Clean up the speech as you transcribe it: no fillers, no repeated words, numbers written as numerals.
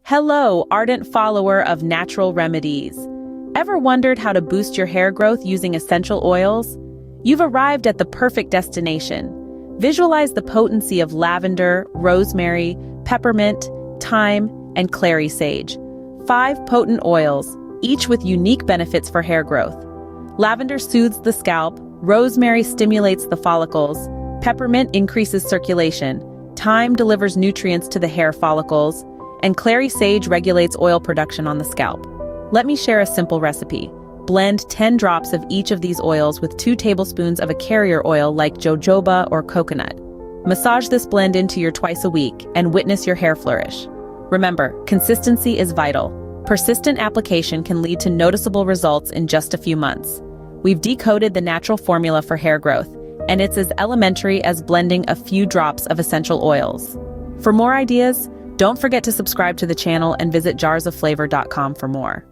Hello, ardent follower of natural remedies. Ever wondered how to boost your hair growth using essential oils? You've arrived at the perfect destination. Visualize the potency of lavender, rosemary, peppermint, thyme, and clary sage. 5 potent oils, each with unique benefits for hair growth. Lavender soothes the scalp, rosemary stimulates the follicles, peppermint increases circulation, thyme delivers nutrients to the hair follicles, and clary sage regulates oil production on the scalp. Let me share a simple recipe. Blend 10 drops of each of these oils with 2 tablespoons of a carrier oil like jojoba or coconut. Massage this blend into your twice a week and witness your hair flourish. Remember, consistency is vital. Persistent application can lead to noticeable results in just a few months. We've decoded the natural formula for hair growth, and it's as elementary as blending a few drops of essential oils. For more ideas, don't forget to subscribe to the channel and visit jarsofflavor.com for more.